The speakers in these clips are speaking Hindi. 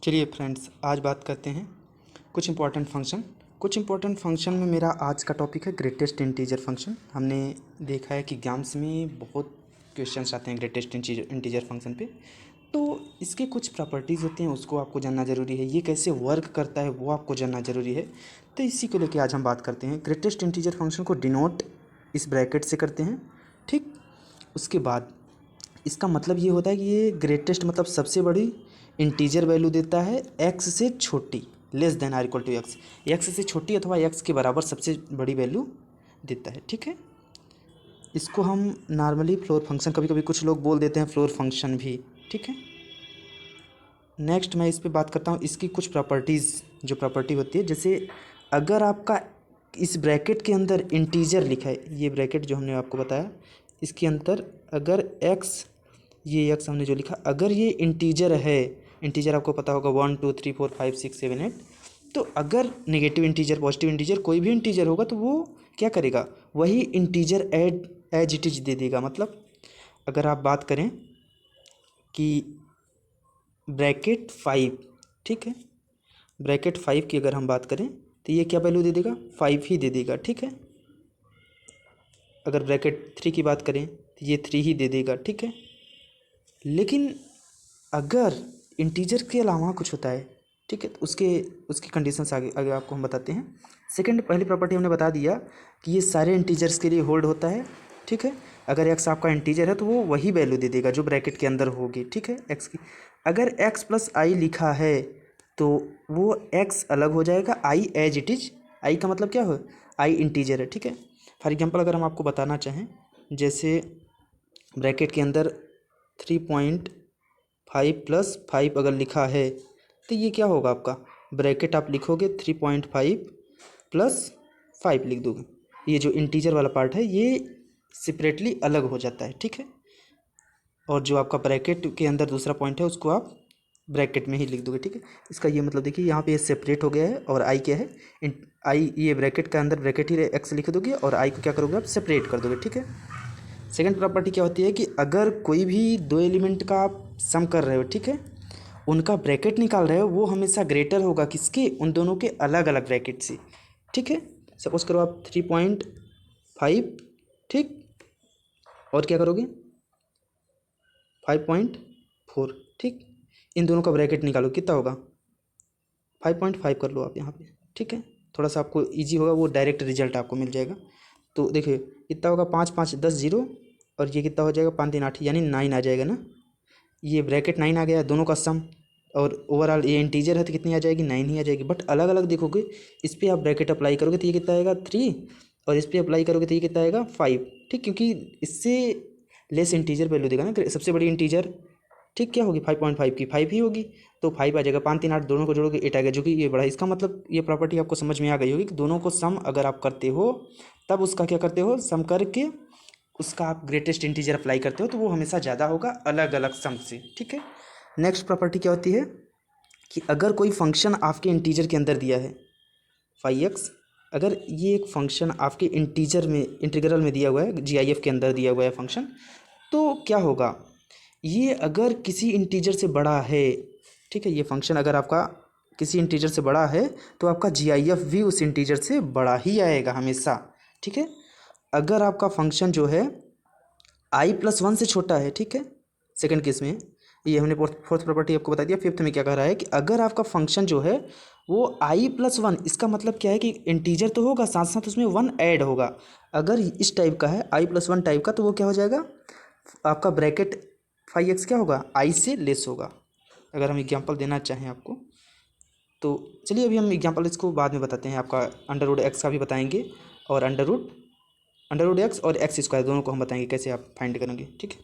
चलिए फ्रेंड्स, आज बात करते हैं कुछ इंपॉर्टेंट फंक्शन में मेरा आज का टॉपिक है ग्रेटेस्ट इंटीजर फंक्शन। हमने देखा है कि एग्जाम्स में बहुत क्वेश्चंस आते हैं ग्रेटेस्ट इंटीजर फंक्शन पे। तो इसके कुछ प्रॉपर्टीज़ होती हैं, उसको आपको जानना ज़रूरी है। ये कैसे वर्क करता है वो आपको जानना ज़रूरी है। तो इसी को लेकर आज हम बात करते हैं। ग्रेटेस्ट इंटीजर फंक्शन को डिनोट इस ब्रैकेट से करते हैं, ठीक। उसके बाद इसका मतलब ये होता है कि ये ग्रेटेस्ट मतलब सबसे बड़ी इंटीजर वैल्यू देता है एक्स से छोटी, less than or equal to x, x से छोटी अथवा एक्स के बराबर सबसे बड़ी वैल्यू देता है, ठीक है। इसको हम नॉर्मली फ्लोर फंक्शन, कभी कभी कुछ लोग बोल देते हैं फ्लोर फंक्शन भी, ठीक है। नेक्स्ट मैं इस पे बात करता हूँ इसकी कुछ प्रॉपर्टीज़, जो प्रॉपर्टी होती है। जैसे अगर आपका इस ब्रैकेट के अंदर इंटीजर लिखा है, ये ब्रैकेट जो हमने आपको बताया, इसके अंदर अगर एक्स, ये एक्स हमने जो लिखा, अगर ये इंटीजर है, इंटीजर आपको पता होगा 1 2 3 4 5 6 7 8, तो अगर नेगेटिव इंटीजर, पॉजिटिव इंटीजर, कोई भी इंटीजर होगा तो वो क्या करेगा, वही इंटीजर एज इट इज दे देगा। मतलब अगर आप बात करें कि ब्रैकेट 5, ठीक है, ब्रैकेट 5 की अगर हम बात करें तो ये क्या वैल्यू दे देगा, 5 ही दे देगा, ठीक है। अगर ब्रैकेट 3 की बात करें तो ये 3 ही दे देगा, ठीक है। लेकिन अगर इंटीजर के अलावा कुछ होता है, ठीक है, तो उसकी कंडीशंस आगे आगे आपको हम बताते हैं। सेकंड, पहली प्रॉपर्टी हमने बता दिया कि ये सारे इंटीजर्स के लिए होल्ड होता है, ठीक है। अगर एक्स आपका इंटीजर है तो वो वही वैल्यू दे देगा जो ब्रैकेट के अंदर होगी, ठीक है, एक्स की। अगर एक्स प्लस आई लिखा है तो वो एक्स अलग हो जाएगा, आई एज इट इज, आई का मतलब क्या हो, आई इंटीजर है, ठीक है। फॉर एग्जांपल अगर हम आपको बताना चाहें, जैसे ब्रैकेट के अंदर 3.5 प्लस 5 अगर लिखा है तो ये क्या होगा आपका, ब्रैकेट आप लिखोगे 3.5 प्लस 5 लिख दोगे, ये जो इंटीजर वाला पार्ट है ये सेपरेटली अलग हो जाता है, ठीक है। और जो आपका ब्रैकेट के अंदर दूसरा पॉइंट है उसको आप ब्रैकेट में ही लिख दोगे, ठीक है। इसका ये मतलब देखिए यहाँ पे ये सेपरेट हो गया है, और आई क्या है, आई, ये ब्रैकेट के अंदर ब्रैकेट ही एक्स लिख दोगे और आई को क्या करोगे आप सेपरेट कर दोगे, ठीक है। सेकंड प्रॉपर्टी क्या होती है कि अगर कोई भी दो एलिमेंट का आप सम कर रहे हो, ठीक है, उनका ब्रैकेट निकाल रहे हो, वो हमेशा ग्रेटर होगा किसके, उन दोनों के अलग अलग ब्रैकेट से, ठीक है। सपोज करो आप 3.5, ठीक, और क्या करोगे 5.4, ठीक, इन दोनों का ब्रैकेट निकालो, कितना होगा 5.5 कर लो आप यहाँ पे, ठीक है। थोड़ा सा आपको इजी होगा, वो डायरेक्ट रिजल्ट आपको मिल जाएगा। तो देखिए कितना होगा, 5 5 10 0, और ये कितना हो जाएगा 5 3 8, यानी 9 आ जाएगा ना। ये ब्रैकेट 9 आ गया दोनों का सम, और ओवरऑल ये इंटीजर है तो कितनी आ जाएगी, 9 ही आ जाएगी। बट अलग अलग देखोगे, इस पर आप ब्रैकेट अप्लाई करोगे तो ये कितना आएगा 3, और इस पर अप्लाई करोगे तो ये कितना आएगा 5, ठीक, क्योंकि इससे लेस इंटीजर वैल्यू देगा ना सबसे बड़ी इंटीजर, ठीक, क्या होगी 5.5 की 5 ही होगी, तो 5 आ जाएगा। 5 3 8 दोनों को जोड़ोगे 8 आ गया, जो कि ये बड़ा है। इसका मतलब ये प्रॉपर्टी आपको समझ में आ गई होगी कि दोनों को सम अगर आप करते हो तब उसका क्या करते हो, सम करके उसका आप ग्रेटेस्ट इंटीजर अप्लाई करते हो तो वो हमेशा ज़्यादा होगा अलग अलग सम से, ठीक है। नेक्स्ट प्रॉपर्टी क्या होती है कि अगर कोई फंक्शन आपके इंटीजर के अंदर दिया है 5x, अगर ये एक फंक्शन आपके इंटीजर में, इंटीग्रल में दिया हुआ है, GIF के अंदर दिया हुआ है फंक्शन, तो क्या होगा, ये अगर किसी इंटीजर से बड़ा है, ठीक है, ये फंक्शन अगर आपका किसी इंटीजर से बड़ा है तो आपका GIF भी उस इंटीजर से बड़ा ही आएगा हमेशा, ठीक है। अगर आपका फंक्शन जो है i+1 से छोटा है, ठीक है, सेकंड केस में, ये हमने फोर्थ प्रॉपर्टी आपको बता दिया। फिफ्थ में क्या कह रहा है कि अगर आपका फंक्शन जो है वो i+1, इसका मतलब क्या है कि इंटीजर तो होगा, साथ साथ उसमें 1 ऐड होगा। अगर इस टाइप का है i+1 टाइप का, तो वो क्या हो जाएगा, आपका ब्रैकेट 5x क्या होगा, i से लेस होगा। अगर हम एग्जांपल देना चाहें आपको तो चलिए अभी हम एग्जांपल इसको बाद में बताते हैं। आपका √x का भी बताएंगे, और √x और x² दोनों को हम बताएंगे कैसे आप फाइंड करेंगे, ठीक है।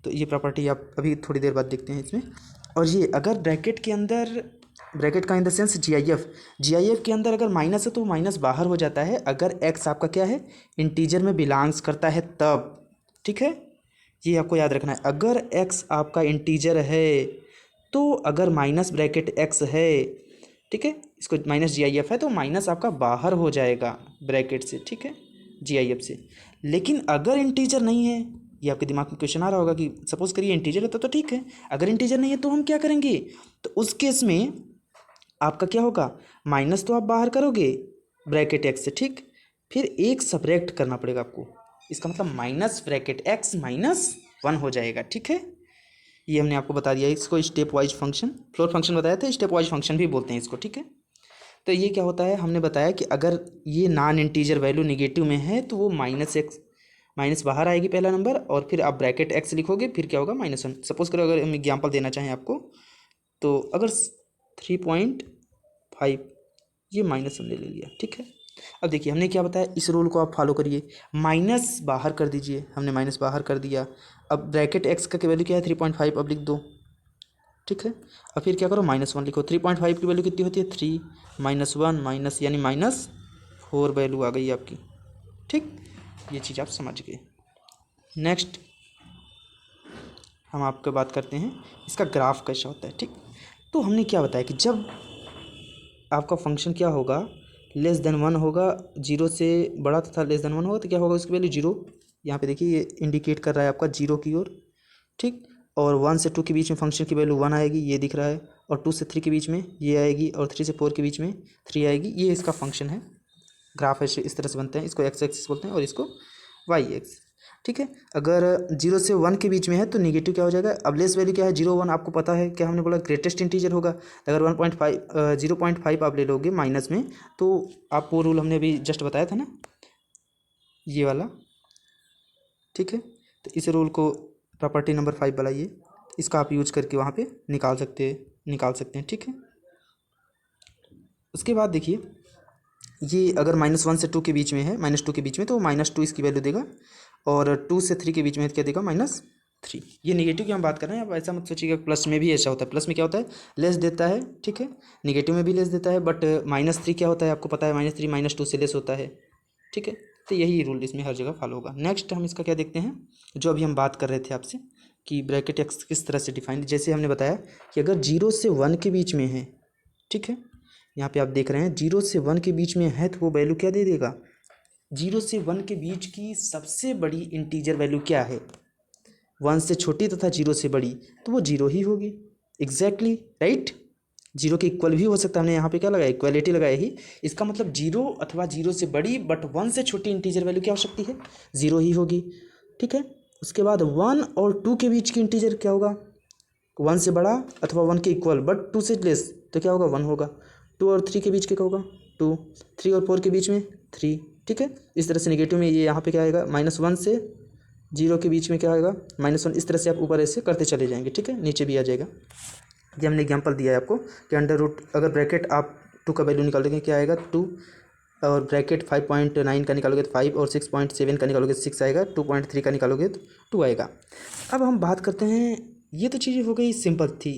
तो ये प्रॉपर्टी आप अभी थोड़ी देर बाद देखते हैं इसमें। और ये अगर ब्रैकेट के अंदर, ब्रैकेट का इन द सेंस GIF के अंदर अगर माइनस है तो माइनस बाहर हो जाता है अगर x आपका क्या है, इंटीजर में बिलोंग्स करता है तब, ठीक है। ये आपको याद रखना है, अगर x आपका इंटीजर है तो अगर माइनस ब्रैकेट x है, ठीक है, इसको माइनस GIF है तो माइनस आपका बाहर हो जाएगा ब्रैकेट से, ठीक है, GIF से। लेकिन अगर इंटीजर नहीं है, ये आपके दिमाग में क्वेश्चन आ रहा होगा कि सपोज करिए इंटीजर होता तो ठीक है, अगर इंटीजर नहीं है तो हम क्या करेंगे, तो उस केस में आपका क्या होगा, माइनस तो आप बाहर करोगे ब्रैकेट एक्स से, ठीक, फिर एक सब्ट्रैक्ट करना पड़ेगा आपको, इसका मतलब माइनस ब्रैकेट एक्स माइनस 1 हो जाएगा, ठीक है। ये हमने आपको बता दिया, इसको step wise function, floor function बताया था, स्टेप वाइज फंक्शन भी बोलते हैं इसको, ठीक है। तो ये क्या होता है, हमने बताया कि अगर ये नॉन इंटीजर वैल्यू निगेटिव में है तो वो माइनस एक्स, माइनस बाहर आएगी पहला नंबर, और फिर आप ब्रैकेट एक्स लिखोगे, फिर क्या होगा -1। सपोज करो अगर हम एग्जाम्पल देना चाहें आपको, तो अगर 3.5 ये -1 ले लिया, ठीक है। अब देखिए हमने क्या बताया, इस रूल को आप फॉलो करिए, माइनस बाहर कर दीजिए, हमने माइनस बाहर कर दिया। अब ब्रैकेट एक्स का वैल्यू क्या है 3.5, अब लिख दो, ठीक है। अब फिर क्या करो -1 लिखो, 3.5 की वैल्यू कितनी होती है 3, -1 माइनस यानी -4 वैल्यू आ गई आपकी, ठीक। ये चीज़ आप समझ गए। नेक्स्ट हम आपको बात करते हैं इसका ग्राफ कैसा होता है, ठीक। तो हमने क्या बताया कि जब आपका फंक्शन क्या होगा, <<1 होगा, 0 से बड़ा तथा <<1 होगा, तो क्या होगा उसकी वैल्यू 0, यहाँ पे देखिए ये इंडिकेट कर रहा है आपका 0 की ओर, ठीक। और 1 से 2 के बीच में फंक्शन की वैल्यू 1 आएगी, ये दिख रहा है, और 2 से 3 के बीच में ये आएगी, और 3 से 4 के बीच में 3 आएगी। ये इसका फंक्शन है, ग्राफ ऐसे इस तरह से बनते हैं, इसको एक्स एक्सिस बोलते हैं और इसको वाई एक्स, ठीक है। अगर 0 से 1 के बीच में है तो निगेटिव क्या हो जाएगा, अब लेस वैल्यू क्या है 0 1, आपको पता है क्या हमने बोला ग्रेटेस्ट इंटीजर होगा। अगर 0.5 आप ले लोगे माइनस में, तो आप वो रूल हमने अभी जस्ट बताया था ना, ये वाला, ठीक है। तो इस रूल को प्रॉपर्टी नंबर 5 बनाइए, इसका आप यूज करके वहाँ पे निकाल सकते हैं, ठीक है। उसके बाद देखिए ये अगर -1 से 2 के बीच में है, -2 के बीच में, तो -2 इसकी वैल्यू देगा, और 2 से 3 के बीच में क्या देगा -3। ये नेगेटिव की हम बात कर रहे हैं, अब ऐसा मत सोचिएगा प्लस में भी ऐसा होता है, प्लस में क्या होता है लेस देता है, ठीक है, नेगेटिव में भी लेस देता है, बट -3 क्या होता है आपको पता है, -3 -2 से लेस होता है, ठीक है। तो यही रूल इसमें हर जगह फॉलो होगा। नेक्स्ट हम इसका क्या देखते हैं, जो अभी हम बात कर रहे थे आपसे कि ब्रैकेट एक्स किस तरह से डिफाइन, जैसे हमने बताया कि अगर 0 से 1 के बीच में है, ठीक है, यहाँ पे आप देख रहे हैं 0 से 1 के बीच में है, तो वो वैल्यू क्या दे देगा, 0 से 1 के बीच की सबसे बड़ी इंटीजर वैल्यू क्या है, 1 से छोटी तथा 0 से बड़ी, तो वो 0 ही होगी, एग्जैक्टली राइट। 0 के इक्वल भी हो सकता है, हमने यहाँ पे क्या लगाया इक्वलिटी लगाया ही, इसका मतलब 0 अथवा 0 से बड़ी बट 1 से छोटी इंटीजर वैल्यू क्या हो सकती है 0 ही होगी, ठीक है। उसके बाद 1 और 2 के बीच की इंटीजर क्या होगा, 1 से बड़ा अथवा 1 के इक्वल बट 2 से लेस, तो क्या होगा 1 होगा। 2 और 3 के बीच क्या होगा 2, 3 और 4 के बीच में 3, ठीक है। इस तरह से नेगेटिव में ये यहाँ पे क्या आएगा -1 से 0 के बीच में क्या आएगा -1, इस तरह से आप ऊपर ऐसे करते चले जाएंगे, ठीक है, नीचे भी आ जाएगा। ये हमने एग्जांपल दिया है आपको कि √ अगर ब्रैकेट आप 2 का वैल्यू निकालोगे क्या आएगा 2, और ब्रैकेट 5.9 का निकालोगे तो 5, और 6.7 का निकालोगे तो 6 आएगा, 2.3 का निकालोगे तो 2 आएगा। अब हम बात करते हैं, ये तो चीज़ें हो गई सिंपल थी,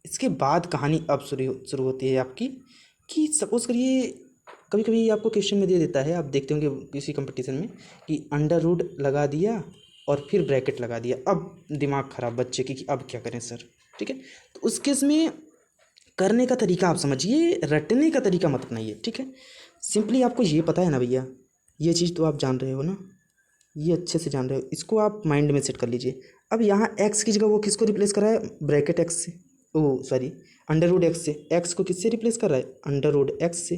इसके बाद कहानी अब शुरू होती है आपकी, कि सपोज़ करिए कभी कभी आपको क्वेश्चन में दे देता है, आप देखते होंगे किसी कंपटीशन में कि √ लगा दिया और फिर ब्रैकेट लगा दिया, अब दिमाग ख़राब बच्चे की कि अब क्या करें सर, ठीक है। तो उस केस में करने का तरीका आप समझिए, रटने का तरीका मत अपनाइए, ठीक है। सिंपली आपको ये पता है ना भैया, ये चीज़ तो आप जान रहे हो ना, ये अच्छे से जान रहे हो, इसको आप माइंड में सेट कर लीजिए। अब यहाँ एक्स की जगह वो किसको रिप्लेस कर रहा है ब्रैकेट एक्स से, ओ सॉरी √ एक्स से, एक्स को किससे रिप्लेस कर रहा है √ एक्स से।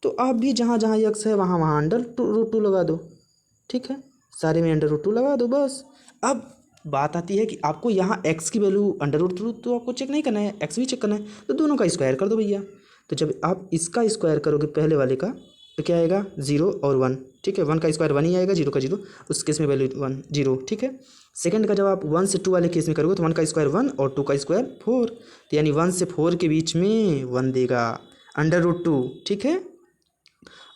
तो आप भी जहाँ जहाँ एक्स है वहाँ वहाँ √2 लगा दो, ठीक है, सारे में √2 लगा दो बस। अब बात आती है कि आपको यहाँ एक्स की वैल्यू √2 तो आपको चेक नहीं करना है, एक्स भी चेक करना है, तो दोनों का स्क्वायर कर दो भैया। तो जब आप इसका स्क्वायर करोगे पहले वाले का, तो क्या आएगा 0 और 1, ठीक है, 1 का स्क्वायर 1 ही आएगा, 0 का 0, उस केस में वैल्यू 1 0, ठीक है। सेकंड का जब आप 1 से 2 वाले केस में करोगे तो 1 का स्क्वायर 1 और 2 का स्क्वायर 4, तो यानी 1 से 4 के बीच में 1 देगा √2, ठीक है।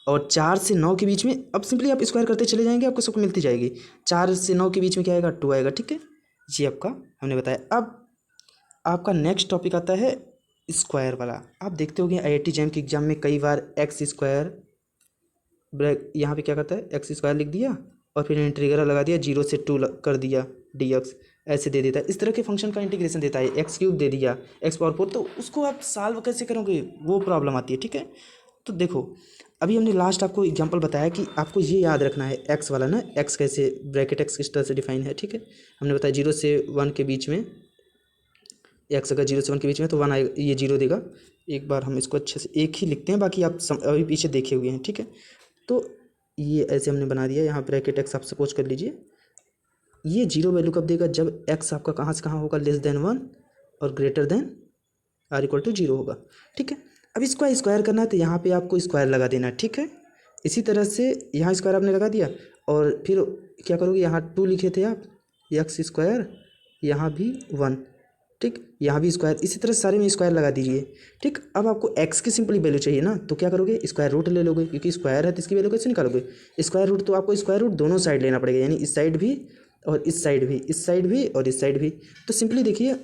और 4 से 9 के बीच में, अब सिंपली आप स्क्वायर करते चले जाएंगे, आपको सबको मिलती जाएगी, 4 से 9 के बीच में क्या आएगा 2 आएगा, ठीक है। ये आपका हमने बताया। अब आपका नेक्स्ट टॉपिक आता है स्क्वायर वाला। आप देखते होंगे IIT JAM के एग्जाम में कई बार एक्स स्क्वायर ब्रैक यहाँ पे क्या करता है एक्स स्क्वायर लिख दिया और फिर इंटीग्रल लगा दिया, 0 से 2 कर दिया dx, ऐसे दे देता है। इस तरह के फंक्शन का इंटीग्रेशन देता है, x³ दे दिया x⁴, तो उसको आप सॉल्व कैसे करोगे वो प्रॉब्लम आती है, ठीक है। तो देखो अभी हमने लास्ट आपको एग्जांपल बताया कि आपको ये याद रखना है एक्स वाला ना, एक्स कैसे ब्रैकेट एक्स किस तरह से डिफाइन है, ठीक है। हमने बताया 0 से 1 के बीच में एक्स अगर 0 से 1 के बीच में तो 1 आएगा, ये 0 देगा। एक बार हम इसको अच्छे से एक ही लिखते हैं, बाकी आप अभी पीछे देखे हुए हैं, ठीक है। तो ये ऐसे हमने बना दिया। यहाँ ब्रैकेट एक्स आप सपोज कर लीजिए, ये 0 वैल्यू कब देगा, जब एक्स आपका कहाँ से कहाँ होगा, लेस देन 1 और greater than or equal to 0 होगा, ठीक है। अब इसको स्क्वायर करना है तो यहाँ पे आपको स्क्वायर लगा देना है, ठीक है। इसी तरह से यहाँ स्क्वायर आपने लगा दिया और फिर क्या करोगे, यहाँ 2 लिखे थे आप, एक्स स्क्वायर, यहाँ भी 1, ठीक, यहाँ भी स्क्वायर, इसी तरह सारे में स्क्वायर लगा दीजिए, ठीक। अब आपको एक्स की सिंपली वैल्यू चाहिए ना, तो क्या करोगे, स्क्वायर रूट ले लोगे, क्योंकि स्क्वायर है तो इसकी वैल्यू कैसे निकालोगे, स्क्वायर रूट। तो आपको स्क्वायर रूट दोनों साइड लेना पड़ेगा, यानी इस साइड भी और इस साइड भी, इस साइड भी और इस साइड भी। तो सिंपली देखिए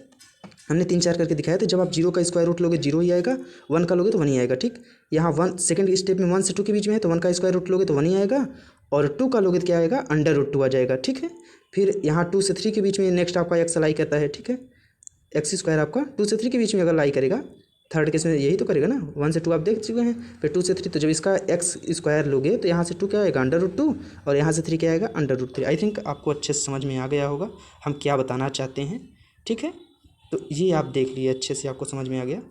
हमने 3 4 करके दिखाया था, जब आप 0 का स्क्वायर रूट लोगे 0 ही आएगा, 1 का लोगे तो 1 ही आएगा, ठीक। यहाँ 1 सेकंड स्टेप में 1 से 2 के बीच में है तो 1 का स्क्वायर रूट लोगे तो 1 ही आएगा, और 2 का लोगे तो क्या आएगा, अंडर रूट 2 आ जाएगा, ठीक है। फिर यहाँ 2 से 3 के बीच में नेक्स्ट आपका एक्स लाई करता है, ठीक है। एक्स स्क्वायर आपका 2 से 3 के बीच में अगर लाई करेगा, थर्ड केस में यही तो करेगा ना, 1 से 2 आप देख चुके हैं, फिर 2 से 3, तो जब इसका एक्स स्क्वायर लोगे तो यहाँ से 2 क्या आएगा, अंडर रूट 2, और यहाँ से 3 क्या आएगा, अंडर रूट 3। आई थिंक आपको अच्छे से समझ में आ गया होगा हम क्या बताना चाहते हैं, ठीक है। तो ये आप देख लिए अच्छे से, आपको समझ में आ गया,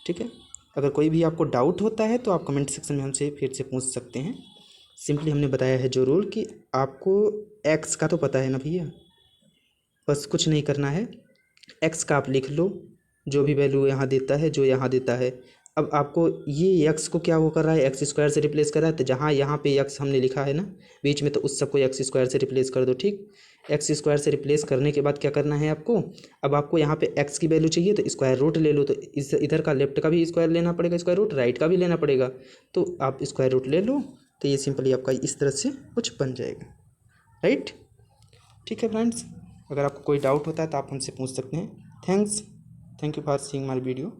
ठीक है। अगर कोई भी आपको डाउट होता है तो आप कमेंट सेक्शन में हमसे फिर से पूछ सकते हैं। सिंपली हमने बताया है जो रूल, कि आपको एक्स का तो पता है ना भैया, बस कुछ नहीं करना है, एक्स का आप लिख लो, जो भी वैल्यू यहाँ देता है, जो यहाँ देता है। अब आपको ये एक्स को क्या वो कर रहा है, एक्स स्क्वायर से रिप्लेस कर रहा है, तो जहाँ यहाँ पे एक्स हमने लिखा है ना बीच में, तो उस सबको एक्स स्क्वायर से रिप्लेस कर दो, ठीक। एक्स स्क्वायर से रिप्लेस करने के बाद क्या करना है आपको, अब आपको यहाँ पे एक्स की वैल्यू चाहिए तो स्क्वायर रूट ले लो, तो इस इधर का लेफ्ट का भी स्क्वायर लेना पड़ेगा, स्क्वायर रूट राइट का भी लेना पड़ेगा, तो आप स्क्वायर रूट ले लो, तो ये सिंपली आपका इस तरह से कुछ बन जाएगा, राइट। ठीक है फ्रेंड्स, अगर आपको कोई डाउट होता है तो आप हमसे पूछ सकते हैं। Thank you for seeing my video.